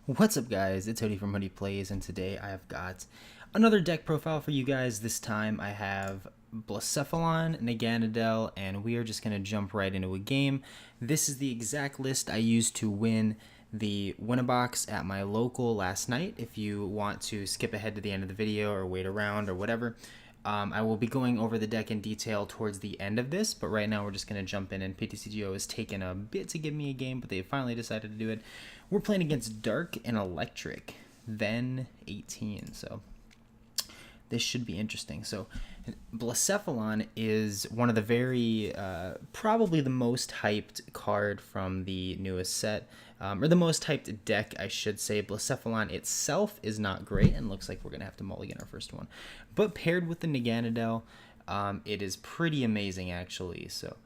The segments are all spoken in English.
What's up, guys? It's Hoodie from Hoodie Plays, and today I have got another deck profile for you guys. This time I have Blacephalon-GX, and we are just going to jump right into a game. This is the exact list I used to win the Win-A-Box at my local last night. If you want to skip ahead to the end of the video or wait around or whatever, I will be going over the deck in detail towards the end of this, but right now we're just going to jump in, and PTCGO has taken a bit to give me a game, but they finally decided to do it. We're playing against Dark and Electric, then 18, so this should be interesting. So Blacephalon is one of the very, probably the most hyped card from the newest set, or the most hyped deck, I should say. Blacephalon itself is not great, and looks like we're going to have to mulligan our first one. But paired with the Naganadel, it is pretty amazing, actually. So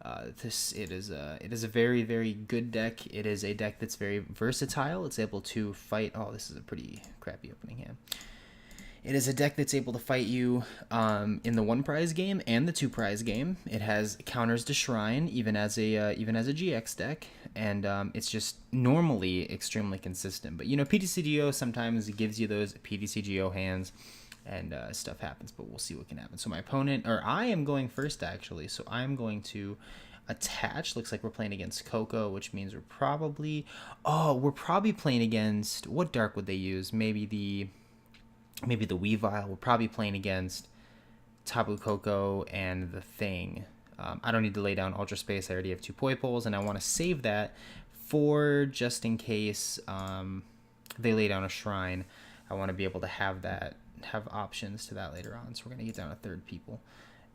it is a very, very good deck. It is a deck that's very versatile. It's able to fight. Oh, this is a pretty crappy opening hand. It is a deck that's able to fight you in the 1-prize game and the 2-prize game. It has counters to Shrine, even as a GX deck, and it's just normally extremely consistent. But you know, PTCGO sometimes gives you those PTCGO hands, and stuff happens. But we'll see what can happen. So my opponent, or I am going first actually. So I'm going to attach. Looks like we're playing against Coco, which means we're probably playing against, what dark would they use? Maybe the Weavile. We're probably playing against Tapu Koko and the Thing. I don't need to lay down Ultra Space. I already have 2 Poipoles, and I want to save that for just in case they lay down a Shrine. I want to be able to have options to that later on. So we're going to get down to third people.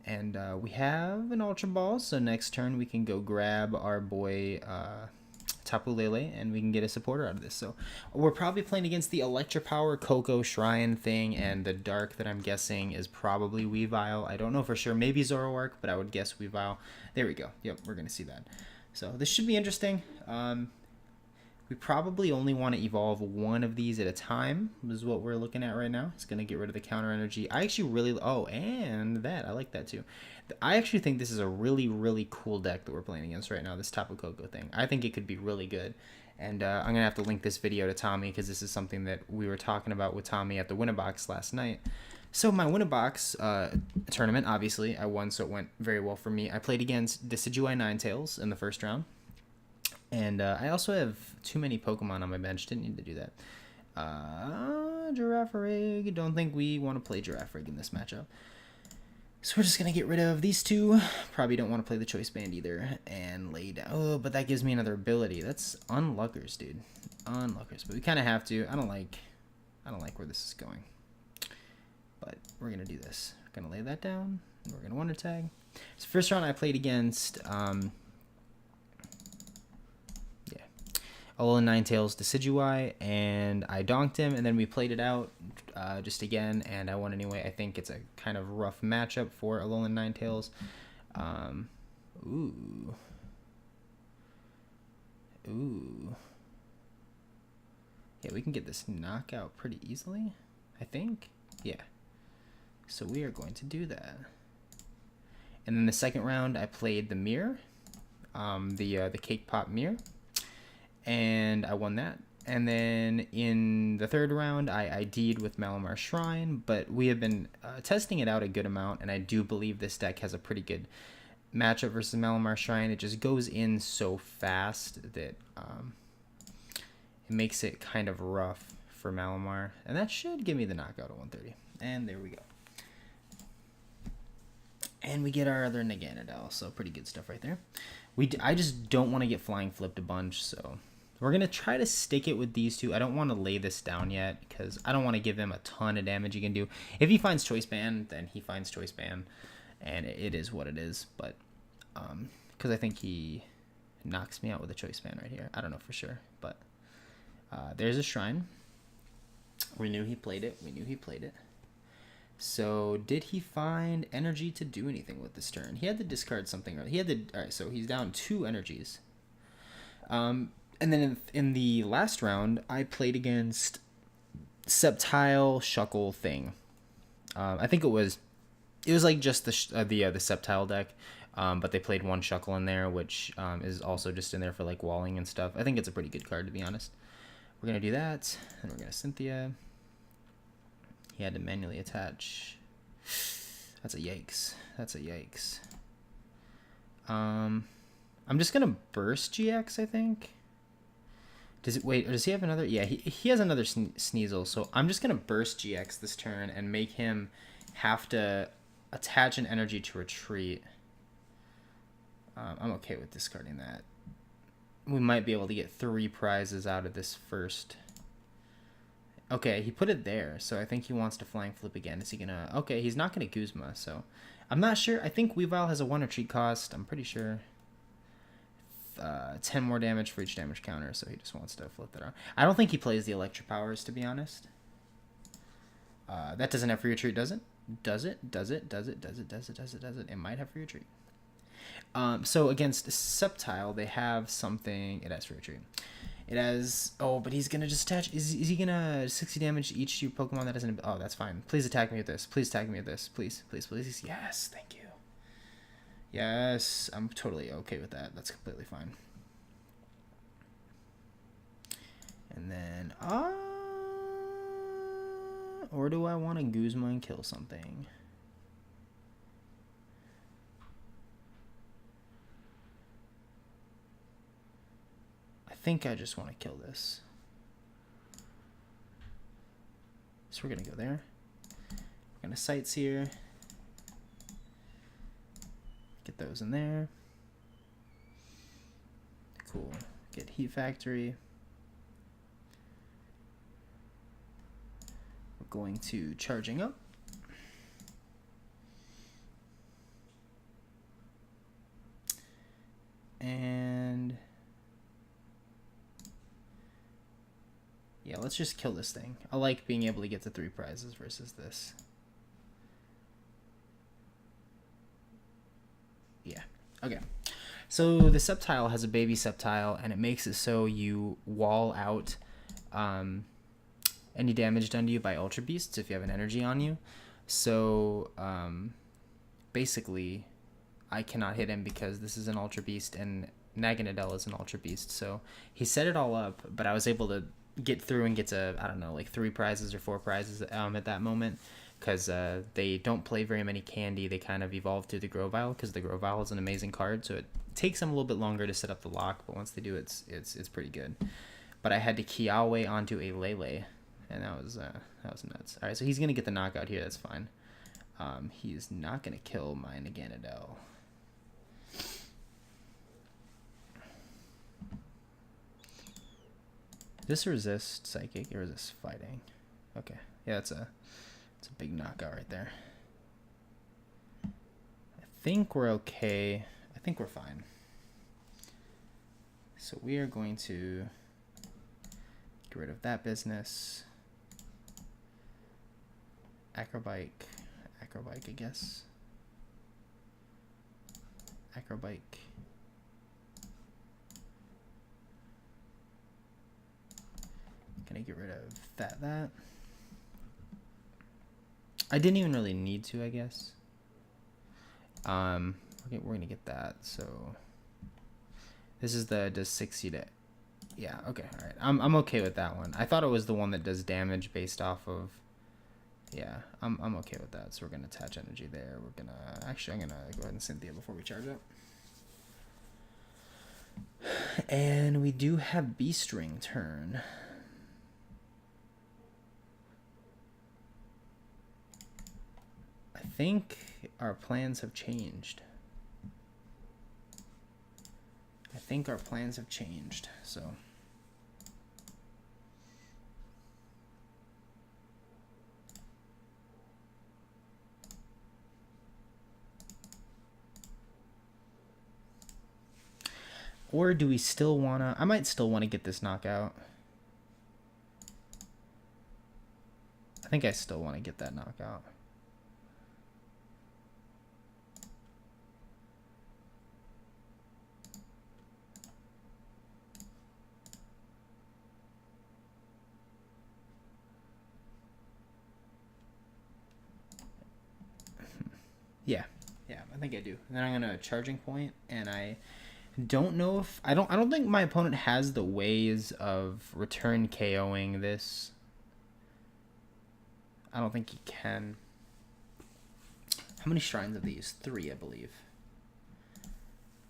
And we have an Ultra Ball, so next turn we can go grab our boy Tapu Lele, and we can get a supporter out of this. So we're probably playing against the Electropower Coco Shrine Thing, and the dark that I'm guessing is probably Weavile. I don't know for sure. Maybe Zoroark, but I would guess Weavile. There we go. Yep, we're going to see that. So this should be interesting. We probably only want to evolve one of these at a time, is what we're looking at right now. It's going to get rid of the counter energy. I actually really... Oh, and that. I like that too. I actually think this is a really, really cool deck that we're playing against right now, this Tapu Koko thing. I think it could be really good. And I'm going to have to link this video to Tommy, because this is something that we were talking about with Tommy at the Win-A-Box last night. So my Win-A-Box tournament, obviously, I won, so it went very well for me. I played against Decidueye Ninetales in the first round. And I also have too many Pokemon on my bench. Didn't need to do that. Girafarig. Don't think we want to play Girafarig in this matchup. So we're just going to get rid of these two. Probably don't want to play the Choice Band either. And lay down. Oh, but that gives me another ability. That's Unluckers, dude. Unluckers. But we kind of have to. I don't like where this is going. But we're going to do this. We're going to lay that down. And we're going to Wonder Tag. So first round I played against... Alolan Ninetales Decidueye, and I donked him, and then we played it out just again, and I won anyway. I think it's a kind of rough matchup for Alolan Ninetales. Ooh. Yeah, we can get this knockout pretty easily, I think. Yeah. So we are going to do that. And then the second round, I played the Mirror, the Cake Pop Mirror. And I won that. And then in the third round, I ID'd with Malamar Shrine, but we have been testing it out a good amount, and I do believe this deck has a pretty good matchup versus Malamar Shrine. It just goes in so fast that it makes it kind of rough for Malamar. And that should give me the knockout at 130. And there we go. And we get our other Naganadel, so pretty good stuff right there. I just don't want to get Flying Flipped a bunch, so... We're going to try to stick it with these two. I don't want to lay this down yet, because I don't want to give him a ton of damage he can do. If he finds Choice Band, then he finds Choice Band, and it is what it is. But, because I think he knocks me out with a Choice Band right here. I don't know for sure, but there's a Shrine. We knew he played it. So, did he find energy to do anything with this turn? He had to discard something. Alright, so he's down 2 energies. And then in the last round, I played against Sceptile Shuckle Thing. I think it was like just the Sceptile deck, but they played 1 Shuckle in there, which is also just in there for like walling and stuff. I think it's a pretty good card, to be honest. we're going to do that. And we're going to Cynthia. He had to manually attach. That's a yikes. That's a yikes. I'm just going to burst GX, I think. Does it wait? Or does he have another? Yeah, he has another Sneasel. So I'm just going to burst GX this turn and make him have to attach an energy to retreat. I'm okay with discarding that. We might be able to get 3 prizes out of this first. Okay, he put it there, so I think he wants to flying flip again. Is he gonna... Okay, he's not gonna Guzma, so... I'm not sure. I think Weavile has a 1 retreat cost. I'm pretty sure. 10 more damage for each damage counter, so he just wants to flip that out. I don't think he plays the Electric Powers, to be honest. That doesn't have free retreat, does it? Does it? Does it? Does it? Does it? Does it? Does it? Does it? It might have free retreat. So against Sceptile, they have something... It has free retreat. It has... Oh, but he's going to just attach... Is he going to 60 damage to each Pokemon that doesn't... Oh, that's fine. Please attack me with this. Please attack me with this. Please, please, please. Yes, thank you. Yes, I'm totally okay with that. That's completely fine. And then... or do I want to Guzma and kill something? I think I just want to kill this. So we're going to go there. We're going to sights here. Get those in there. Cool. Get Heat Factory. We're going to charging up. And... yeah, let's just kill this thing. I like being able to get to 3 prizes versus this. Yeah, okay. So the Sceptile has a baby Sceptile, and it makes it so you wall out any damage done to you by Ultra Beasts if you have an energy on you. So basically, I cannot hit him because this is an Ultra Beast, and Naganadel is an Ultra Beast. So he set it all up, but I was able to get through and get to, I don't know, like 3 prizes or 4 prizes at that moment, because they don't play very many candy. They kind of evolve through the Grovyle, because the Grovyle is an amazing card, so it takes them a little bit longer to set up the lock, but once they do, it's pretty good. But I had to Kiawe onto a Lele, and that was nuts. All right, so he's gonna get the knockout here. That's fine. He's not gonna kill my Naganadel. This resist psychic, it resists fighting. Okay, yeah, it's a big knockout right there. I think we're okay. I think we're fine. So we are going to get rid of that business. Acrobike, I guess. Acrobike. Gonna get rid of that. I didn't even really need to, I guess. Okay, we're gonna get that. So this is the does 60 to... Yeah, okay, all right. I'm okay with that one. I thought it was the one that does damage based off of... Yeah, I'm okay with that. So we're gonna attach energy there. We're gonna... Actually, I'm gonna go ahead and Cynthia before we charge up. And we do have Beast Ring turn. I think our plans have changed. So or do we still wanna... I might still want to get this knockout. I think I still want to get that knockout. Yeah, I think I do. And then I'm gonna charging point, and I Don't know if I don't think my opponent has the ways of return KOing this. I don't think he can. How many shrines have these? 3, I believe.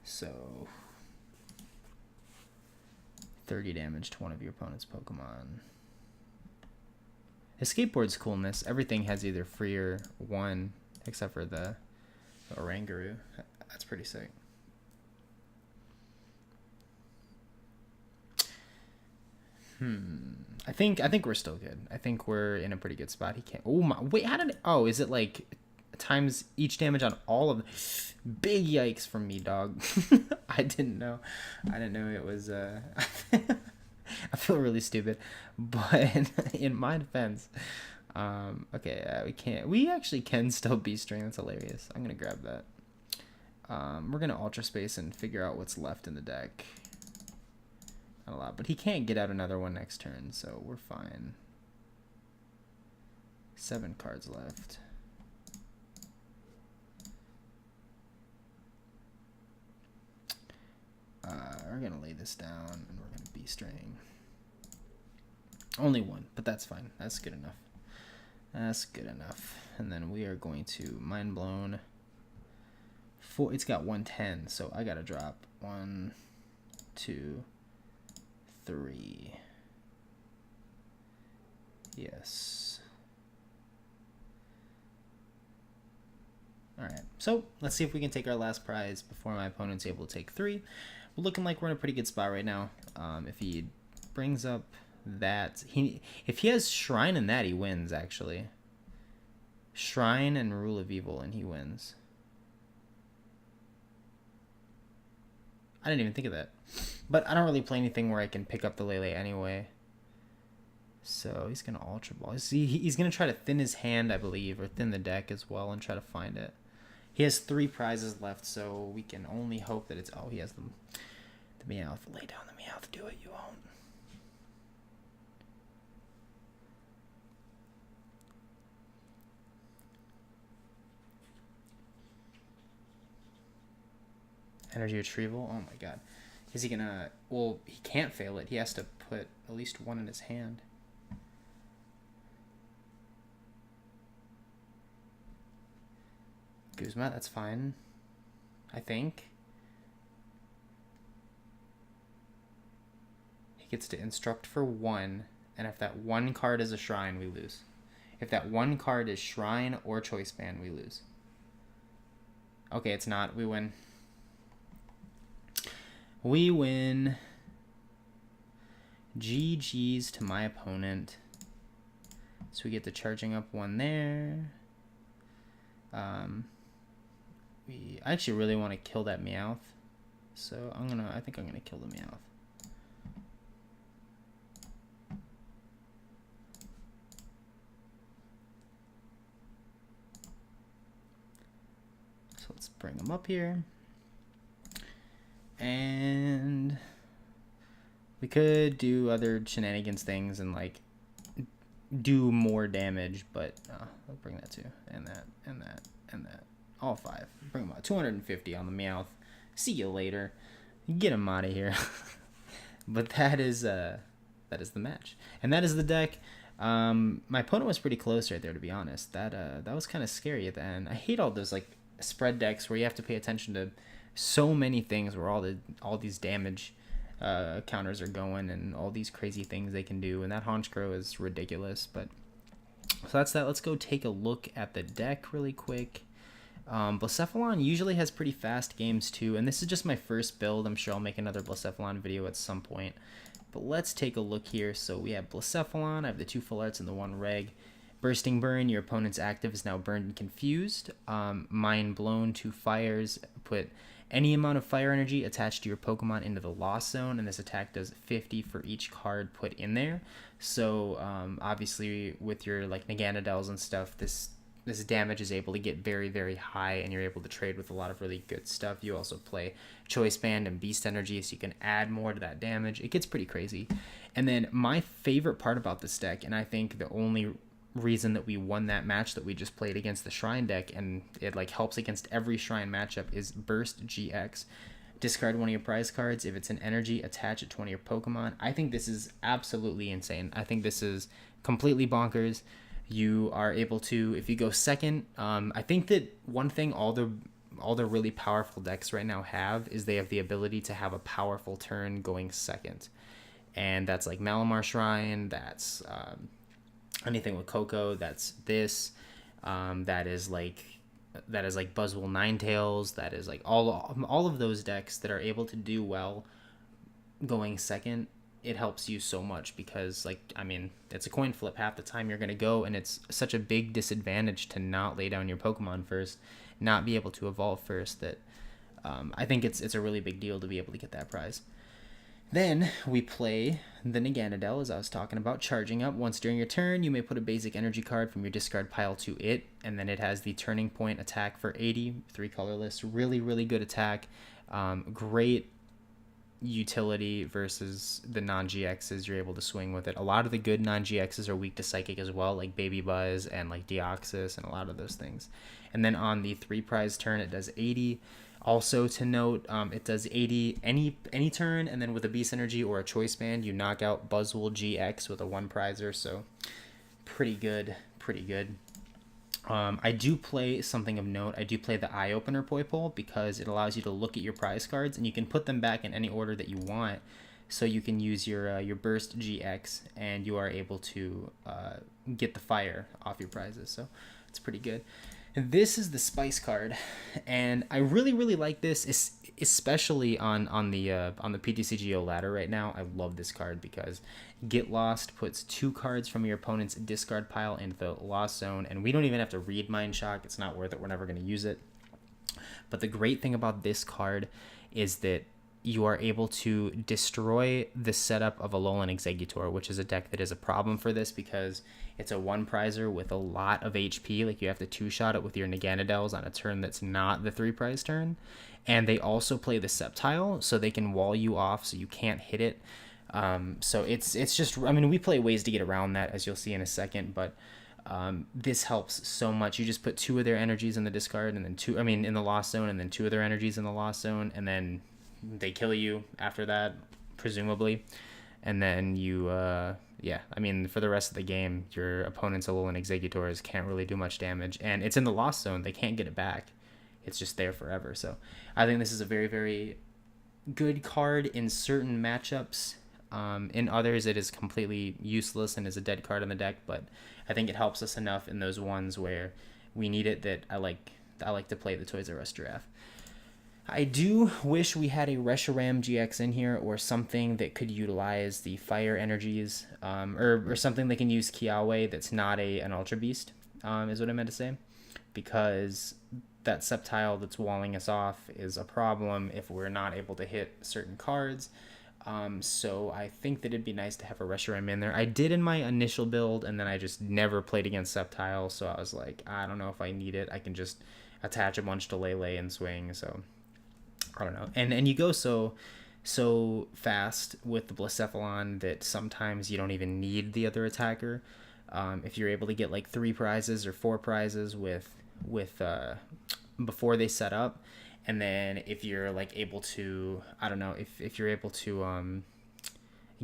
So 30 damage to one of your opponent's Pokemon. His skateboard's cool in this. Everything has either free or 1, except for the Oranguru. That's pretty sick. I think we're still good. I think we're in a pretty good spot. He can't. Oh my! Wait, how did? Oh, is it like times each damage on all of? Big yikes from me, dog. I didn't know. I didn't know it was. I feel really stupid, but in my defense, okay, we can't. We actually can still be string. That's hilarious. I'm gonna grab that. We're gonna Ultra Space and figure out what's left in the deck. Not a lot, but he can't get out another one next turn, so we're fine. 7 cards left. We're gonna lay this down and we're gonna be string. Only 1, but that's fine. That's good enough. That's good enough. And then we are going to Mind Blown. 4. It's got 110, so I gotta drop 1, 2, 3. Yes. Alright, so let's see if we can take our last prize before my opponent's able to take 3. We're looking like we're in a pretty good spot right now. If he brings up that, if he has Shrine and that, he wins, actually. Shrine and Rule of Evil, and he wins. I didn't even think of that. But I don't really play anything where I can pick up the Lele anyway. So he's going to Ultra Ball. He's going to try to thin his hand, I believe, or thin the deck as well and try to find it. He has 3 prizes left, so we can only hope that it's... Oh, he has the Meowth. Lay down the Meowth. Do it, you won't. Energy Retrieval? Oh my god. Is he gonna... Well, he can't fail it. He has to put at least 1 in his hand. Guzma, that's fine. I think. He gets to instruct for 1, and if that 1 card is a Shrine, we lose. If that 1 card is Shrine or Choice Band, we lose. Okay, it's not. We win. We win. GG's to my opponent. So we get the charging up 1 there. I actually really want to kill that Meowth. So I think I'm gonna kill the Meowth. So let's bring him up here. And we could do other shenanigans things and like do more damage, but I'll bring that too, and that, and that, and that. All 5. Bring them out. 250 on the Meowth. See you later. Get him out of here. But that is the match, and that is the deck. My opponent was pretty close right there, to be honest. That was kind of scary at the end. I hate all those like spread decks where you have to pay attention to so many things, where all these damage counters are going and all these crazy things they can do, and that Honchkrow is ridiculous. But so that's that. Let's go take a look at the deck really quick. Blacephalon usually has pretty fast games too, and this is just my first build. I'm sure I'll make another Blacephalon video at some point, but let's take a look here. So we have Blacephalon. I have the 2 full arts and the 1 reg. Bursting Burn, your opponent's active is now burned and confused. Mind Blown, 2 fires. Put any amount of fire energy attached to your Pokemon into the Lost Zone, and this attack does 50 for each card put in there. So obviously with your like Naganadels and stuff, this damage is able to get very, very high, and you're able to trade with a lot of really good stuff. You also play Choice Band and Beast Energy, so you can add more to that damage. It gets pretty crazy. And then my favorite part about this deck, and I think the only reason that we won that match that we just played against the Shrine deck, and it like helps against every Shrine matchup, is Burst GX. discard one of your prize cards. If it's an energy, attach it to one of your Pokemon. I think this is absolutely insane. I think this is completely bonkers. You are able to, if you go second, I think that one thing all the really powerful decks right now have is they have the ability to have a powerful turn going second. And that's like Malamar Shrine, that's anything with Coco, that's this, that is like Buzzwole Ninetales, that is like all of those decks that are able to do well going second. It helps you so much because, like, I mean, it's a coin flip half the time you're going to go, and it's such a big disadvantage to not lay down your Pokemon first, not be able to evolve first, that I think it's a really big deal to be able to get that prize. Then we play the Naganadel, as I was talking about, charging up. Once during your turn, you may put a basic energy card from your discard pile to it, and then it has the Turning Point attack for 80, 3 colorless. Really, really good attack. Great utility versus the non-GXs. You're able to swing with it. A lot of the good non-GXs are weak to Psychic as well, like Baby Buzz and like Deoxys and a lot of those things. And then on the 3 prize turn, it does 80. Also to note, it does 80 any turn, and then with a Beast Energy or a Choice Band, you knock out Buzzwole-GX with a 1 prizer, so pretty good, pretty good. I do play something of note. I do play the Eye Opener Poipole because it allows you to look at your prize cards, and you can put them back in any order that you want, so you can use your Burst GX, and you are able to get the fire off your prizes, so it's pretty good. This is the Spice card, and I really, really like this, especially on the PTCGO ladder right now. I love this card because Get Lost puts 2 cards from your opponent's discard pile into the Lost Zone, and we don't even have to read Mind Shock. It's not worth it. We're never going to use it. But the great thing about this card is that you are able to destroy the setup of Alolan Exeggutor, which is a deck that is a problem for this because it's a 1 prizer with a lot of HP. Like, you have to 2-shot it with your Naganadels on a turn that's not the 3 prize turn. And they also play the Sceptile, so they can wall you off so you can't hit it. So it's just, I mean, we play ways to get around that, as you'll see in a second, but this helps so much. You just put 2 of their energies in the discard, and then in the Lost Zone, and then 2 of their energies in the Lost Zone, and then they kill you after that, presumably. And then you, for the rest of the game, your opponent's Alolan Exeggutors can't really do much damage. And it's in the Lost Zone. They can't get it back. It's just there forever. So I think this is a very, very good card in certain matchups. In others, it is completely useless and is a dead card in the deck. But I think it helps us enough in those ones where we need it that I like to play the Toys R Us Giraffe. I do wish we had a Reshiram GX in here, or something that could utilize the fire energies, or something that can use Kiawe that's not an Ultra Beast, is what I meant to say, because that Sceptile that's walling us off is a problem if we're not able to hit certain cards. So I think that it'd be nice to have a Reshiram in there. I did in my initial build, and then I just never played against Sceptile, so I was like, I don't know if I need it. I can just attach a bunch to Lele and swing, so I don't know. And you go so fast with the Blacephalon that sometimes you don't even need the other attacker. If you're able to get like 3 prizes or 4 prizes with before they set up, and then if you're like able to, I don't know, if you're able to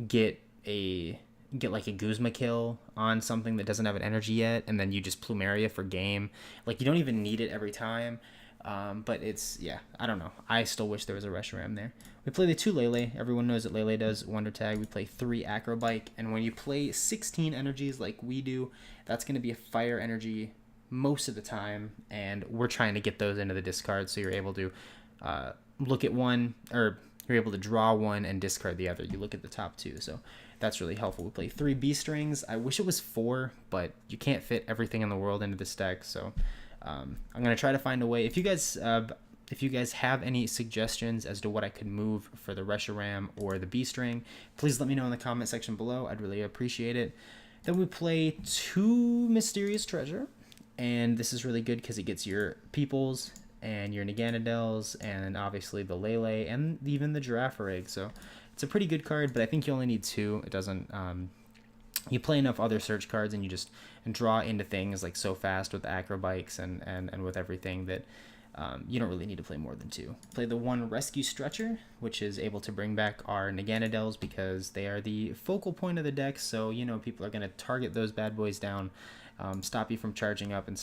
get like a Guzma kill on something that doesn't have an energy yet, and then you just Plumeria for game. Like, you don't even need it every time. But it's, yeah, I don't know. I still wish there was a Reshiram there. We play the 2 Lele. Everyone knows that Lele does Wonder Tag. We play 3 Acrobike. And when you play 16 energies like we do, that's going to be a fire energy most of the time. And we're trying to get those into the discard, so you're able to look at one, or you're able to draw one and discard the other. You look at the top 2, so that's really helpful. We play 3 B-Strings. I wish it was 4, but you can't fit everything in the world into this deck, so I'm gonna try to find a way. If you guys have any suggestions as to what I could move for the Reshiram or the B-String, please let me know in the comment section below. I'd really appreciate it. Then we play 2 Mysterious Treasure, and this is really good because it gets your Peoples and your Naganadels, and obviously the Lele, and even the Girafarig. So it's a pretty good card, but I think you only need 2. It doesn't. You play enough other search cards, and you just draw into things like so fast with the Acrobikes and with everything that You don't really need to play more than 2. Play the 1 Rescue Stretcher, which is able to bring back our Naganadels because they are the focal point of the deck, so, people are going to target those bad boys down, stop you from charging up and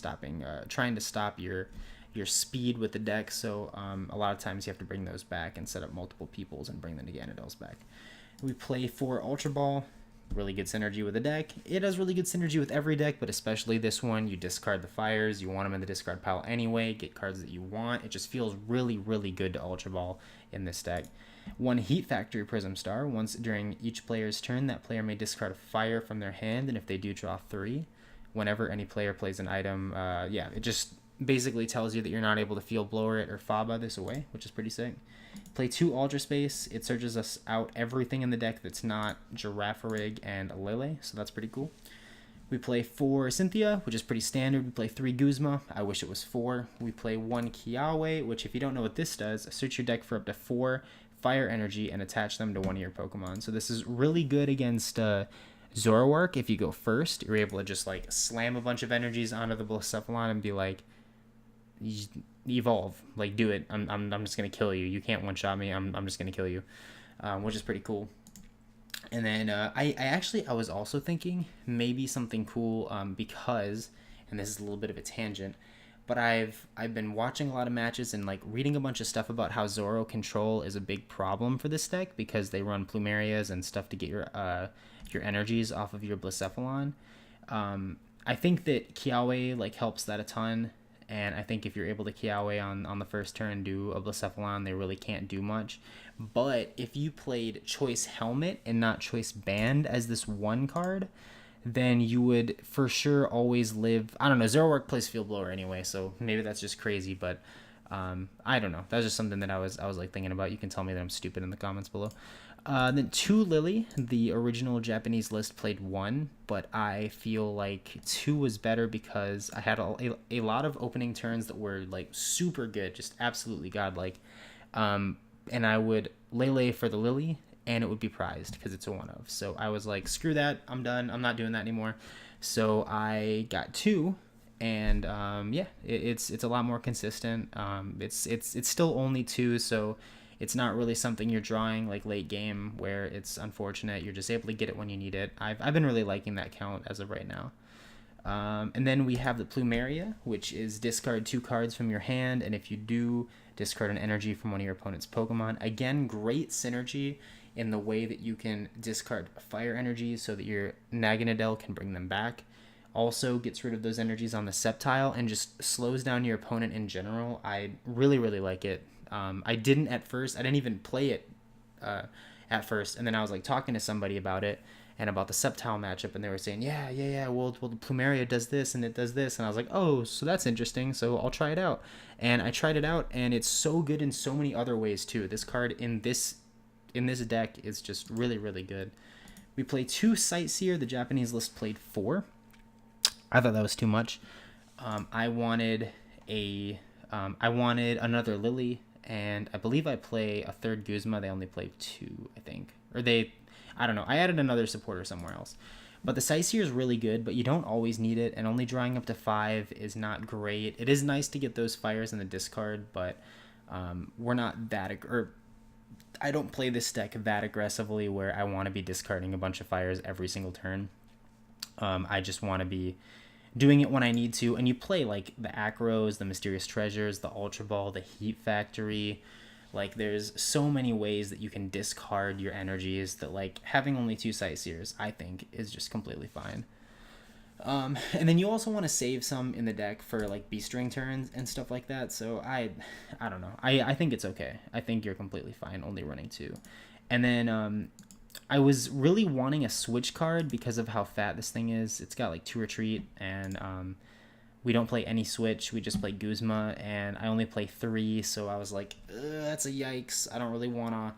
trying to stop your speed with the deck, so a lot of times you have to bring those back and set up multiple peoples and bring the Naganadels back. We play 4 Ultra Ball. Really good synergy with the deck. It has really good synergy with every deck, but especially this one. You discard the fires. You want them in the discard pile anyway. Get cards that you want. It just feels really, really good to Ultra Ball in this deck. 1 Heat Factory Prism Star. Once during each player's turn, that player may discard a fire from their hand, and if they do, draw 3. Whenever any player plays an item, it just basically tells you that you're not able to Field Blower it or Faba this away, which is pretty sick. Play 2 Ultra Space. It searches us out everything in the deck that's not Girafarig and Lele, so that's pretty cool. We play 4 Cynthia, which is pretty standard. We play 3 Guzma. I wish it was 4. We play 1 Kiawe, which if you don't know what this does, search your deck for up to 4 fire energy and attach them to one of your Pokemon. So this is really good against Zoroark. If you go first, you're able to just like slam a bunch of energies onto the Blacephalon and be like, evolve, like do it. I'm just gonna kill you. You can't one shot me. I'm just gonna kill you, which is pretty cool. And then I was also thinking maybe something cool because, and this is a little bit of a tangent, but I've been watching a lot of matches and like reading a bunch of stuff about how Zoro control is a big problem for this deck because they run Plumerias and stuff to get your energies off of your Blacephalon. I think that Kiawe like helps that a ton. And I think if you're able to Kiawe on the first turn, do a Blacephalon, they really can't do much. But if you played Choice Helmet and not Choice Band as this 1 card, then you would for sure always live. I don't know, Zoroark plays Field Blower anyway, so maybe that's just crazy, but I don't know. That's just something that I was like thinking about. You can tell me that I'm stupid in the comments below. Then 2 Lily. The original Japanese list played 1, but I feel like 2 was better because I had a lot of opening turns that were like super good, just absolutely godlike. And I would Lele for the Lily, and it would be prized because it's a 1-of. So I was like, screw that, I'm done. I'm not doing that anymore. So I got 2. And it's a lot more consistent. It's still only 2, so it's not really something you're drawing like late game where it's unfortunate. You're just able to get it when you need it. I've been really liking that count as of right now. And then we have the Plumeria, which is discard 2 cards from your hand, and if you do, discard an energy from one of your opponent's Pokemon. Again, great synergy in the way that you can discard fire energies so that your Naganadel can bring them back. Also gets rid of those energies on the Sceptile and just slows down your opponent in general. I really, really like it. I didn't at first. I didn't even play it at first. And then I was like talking to somebody about it and about the Sceptile matchup. And they were saying, yeah, well, the Plumeria does this and it does this. And I was like, oh, so that's interesting. So I'll try it out. And I tried it out and it's so good in so many other ways too. This card in this deck is just really, really good. We play 2 Sightseer. The Japanese list played 4. I thought that was too much. I wanted another Lily, and I believe I play a 3rd Guzma. They only play 2, I think. I don't know. I added another supporter somewhere else. But the Sightseer is really good, but you don't always need it, and only drawing up to 5 is not great. It is nice to get those fires in the discard, but we're not that... I don't play this deck that aggressively where I want to be discarding a bunch of fires every single turn. I just want to be doing it when I need to. And you play like the Acros, the Mysterious Treasures, the Ultra Ball, the Heat Factory. Like there's so many ways that you can discard your energies that like having only 2 Sightseers, I think, is just completely fine. And then you also want to save some in the deck for like Beast Ring turns and stuff like that. So I don't know. I think it's okay. I think you're completely fine only running 2. And then I was really wanting a switch card because of how fat this thing is. It's got like 2 retreat, and we don't play any switch. We just play Guzma, and I only play 3, so I was like, that's a yikes. I don't really want to.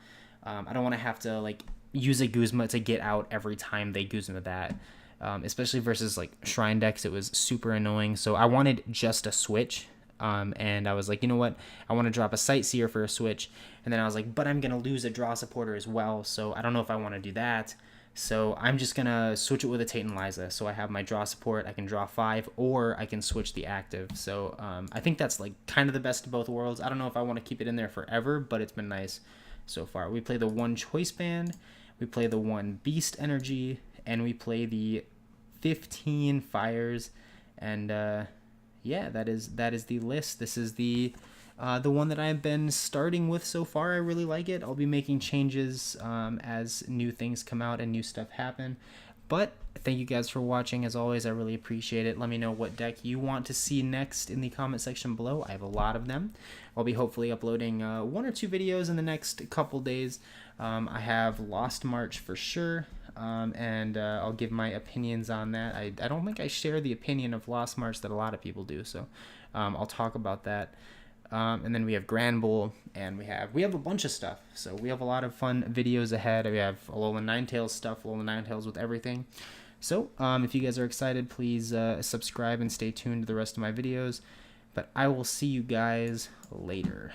I don't want to have to like use a Guzma to get out every time they Guzma that. Especially versus like Shrine decks, it was super annoying. So I wanted just a switch. And I was like, you know what? I want to drop a Sightseer for a switch. And then I was like, but I'm going to lose a draw supporter as well. So I don't know if I want to do that. So I'm just gonna switch it with a Tate and Liza. So I have my draw support. I can draw 5, or I can switch the active. So I think that's like kind of the best of both worlds. I don't know if I want to keep it in there forever, but it's been nice so far. We play the 1 choice band, we play the 1 beast energy, and we play the 15 fires. And yeah, that is the list. This is the one that I've been starting with so far. I really like it. I'll be making changes as new things come out and new stuff happen. But thank you guys for watching. As always, I really appreciate it. Let me know what deck you want to see next in the comment section below. I have a lot of them. I'll be hopefully uploading 1 or 2 videos in the next couple days. I have Lost March for sure. And I'll give my opinions on that. I don't think I share the opinion of Lost March that a lot of people do, so I'll talk about that. And then we have Grand Bull, and we have a bunch of stuff. So we have a lot of fun videos ahead. We have Alolan Ninetales stuff, Alolan Ninetales with everything. So if you guys are excited, please subscribe and stay tuned to the rest of my videos. But I will see you guys later.